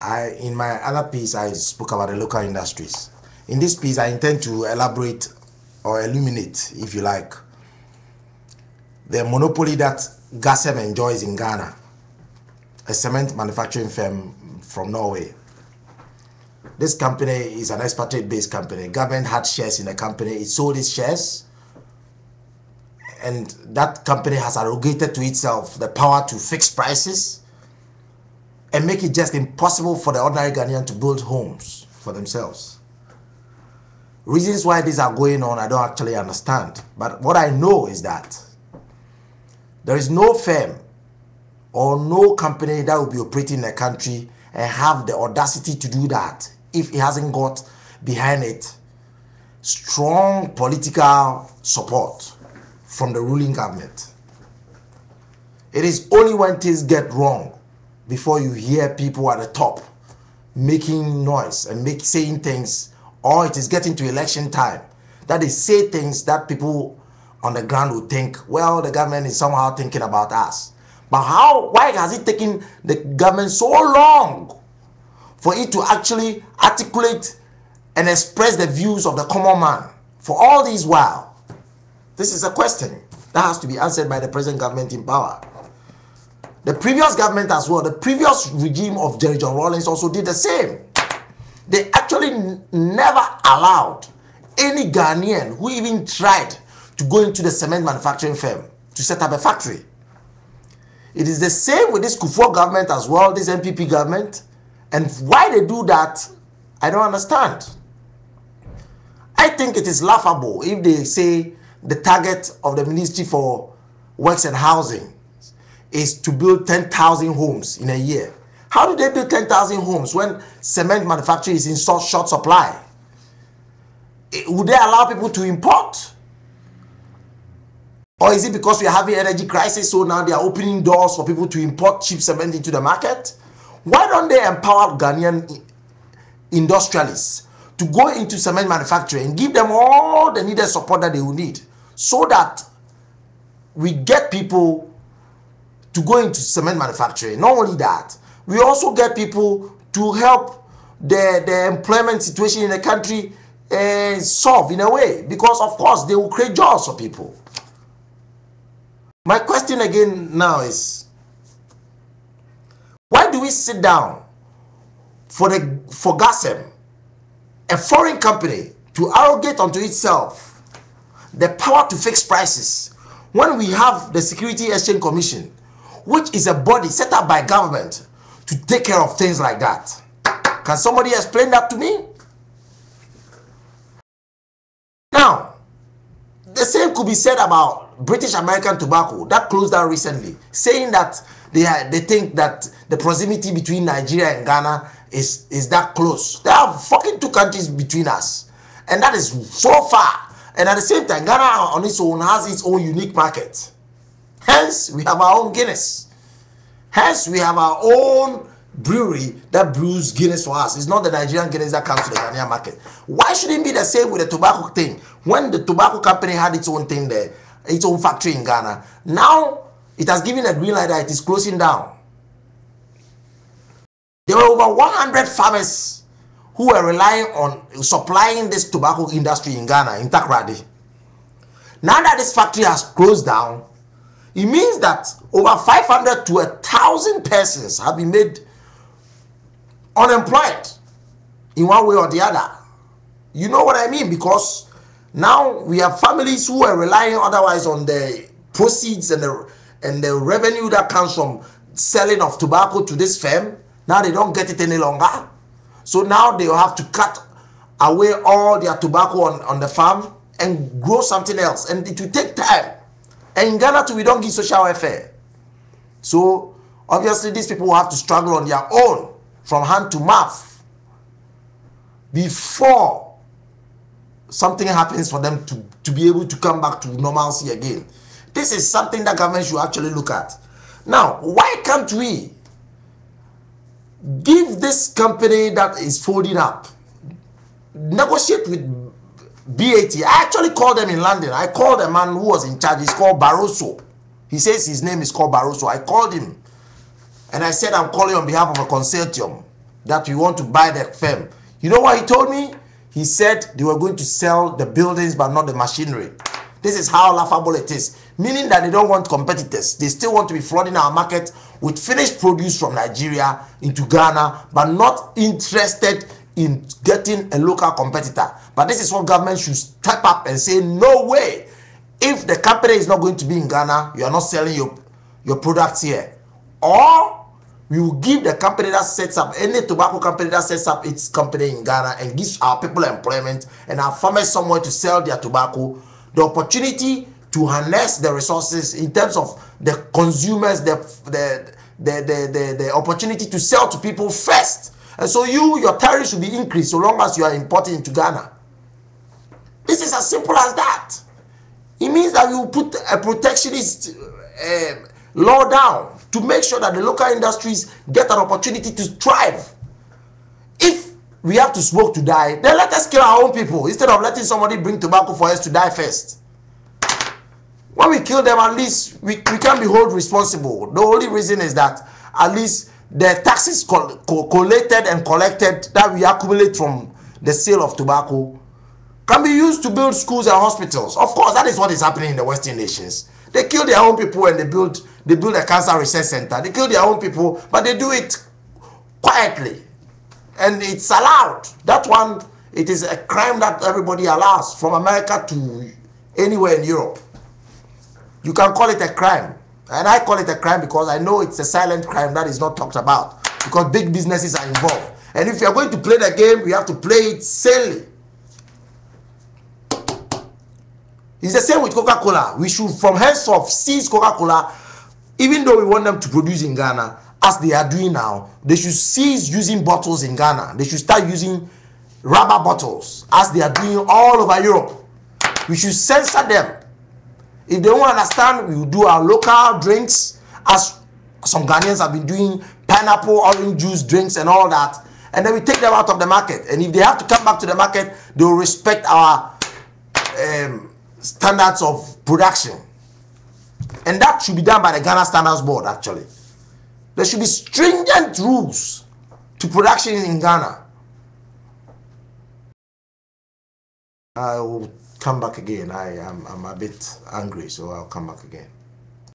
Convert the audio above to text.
In my other piece, I spoke about the local industries. In this piece, I intend to elaborate or illuminate, if you like, the monopoly that Ghacem enjoys in Ghana, a cement manufacturing firm from Norway. This company is an expatriate-based company. Government had shares in the company. It sold its shares, and that company has arrogated to itself the power to fix prices and make it just impossible for the ordinary Ghanaian to build homes for themselves. Reasons why these are going on, I don't actually understand. But what I know is that there is no firm or no company that will be operating in the country and have the audacity to do that if it hasn't got behind it strong political support from the ruling government. It is only when things get wrong before you hear people at the top making noise and saying things, or it is getting to election time that they say things that people on the ground will think, well, the government is somehow thinking about us. But why has it taken the government so long for it to actually articulate and express the views of the common man for all these while? This is a question that has to be answered by the present government in power. The previous government as well, the previous regime of Jerry John Rawlings also did the same. They actually never allowed any Ghanaian who even tried to go into the cement manufacturing firm to set up a factory. It is the same with this Kufuor government as well, this NPP government. And why they do that, I don't understand. I think it is laughable if they say the target of the Ministry for Works and Housing is to build 10,000 homes in a year. How do they build 10,000 homes when cement manufacturing is in short supply? Would they allow people to import? Or is it because we are having energy crisis, so now they are opening doors for people to import cheap cement into the market? Why don't they empower Ghanaian industrialists to go into cement manufacturing and give them all the needed support that they will need, so that we get people to go into cement manufacturing? Not only that, we also get people to help the employment situation in the country solve in a way, because of course they will create jobs for people. My question again now is, why do we sit down for Ghacem, a foreign company, to arrogate unto itself the power to fix prices, when we have the Security Exchange Commission, which is a body set up by government to take care of things like that? Can somebody explain that to me? Now, the same could be said about British American Tobacco that closed down recently, saying that they think that the proximity between Nigeria and Ghana is that close. There are fucking two countries between us, and that is so far. And at the same time, Ghana on its own has its own unique market. Hence, we have our own Guinness. Hence, we have our own brewery that brews Guinness for us. It's not the Nigerian Guinness that comes to the Ghanaian market. Why shouldn't it be the same with the tobacco thing? When the tobacco company had its own thing there, its own factory in Ghana, now it has given a green light that it is closing down. There were over 100 farmers who were relying on supplying this tobacco industry in Ghana, in Takoradi. Now that this factory has closed down, it means that over 500 to 1,000 persons have been made unemployed in one way or the other. You know what I mean? Because now we have families who are relying otherwise on the proceeds and the revenue that comes from selling of tobacco to this firm. Now they don't get it any longer. So now they will have to cut away all their tobacco on the farm and grow something else. And it will take time. And in Ghana too, we don't give social welfare. So obviously these people will have to struggle on their own from hand to mouth before something happens for them to be able to come back to normalcy again. This is something that government should actually look at. Now, why can't we give this company that is folding up, negotiate with BAT? I actually called them in London. I called a man who was in charge. He's called Barroso. He says his name is called Barroso. I called him and I said, I'm calling on behalf of a consortium that we want to buy the firm. You know what he told me? He said they were going to sell the buildings but not the machinery. This is how laughable it is. Meaning that they don't want competitors. They still want to be flooding our market with finished produce from Nigeria into Ghana, but not interested in getting a local competitor. But this is what government should step up and say, no way. If the company is not going to be in Ghana, you are not selling your products here. Or we will give the company that sets up, any tobacco company that sets up its company in Ghana and gives our people employment and our farmers somewhere to sell their tobacco, the opportunity to harness the resources in terms of the consumers, the opportunity to sell to people first. And so your tariffs will be increased so long as you are importing into Ghana. This is as simple as that. It means that we will put a protectionist law down to make sure that the local industries get an opportunity to thrive. If we have to smoke to die, then let us kill our own people instead of letting somebody bring tobacco for us to die first. When we kill them, at least we can be held responsible. The only reason is that at least the taxes collated and collected that we accumulate from the sale of tobacco can be used to build schools and hospitals. Of course, that is what is happening in the Western nations. They kill their own people and they build a cancer research center. They kill their own people, but they do it quietly. And it's allowed. That one, it is a crime that everybody allows, from America to anywhere in Europe. You can call it a crime. And I call it a crime because I know it's a silent crime that is not talked about. Because big businesses are involved. And if you're going to play the game, we have to play it sanely. It's the same with Coca-Cola. We should from henceforth seize Coca-Cola, even though we want them to produce in Ghana, as they are doing now. They should cease using bottles in Ghana. They should start using rubber bottles, as they are doing all over Europe. We should censor them. If they don't understand, we will do our local drinks, as some Ghanaians have been doing, pineapple, orange juice drinks and all that. And then we take them out of the market. And if they have to come back to the market, they will respect our standards of production. And that should be done by the Ghana Standards Board, actually. There should be stringent rules to production in Ghana. I will come back again. I'm a bit angry, so I'll come back again.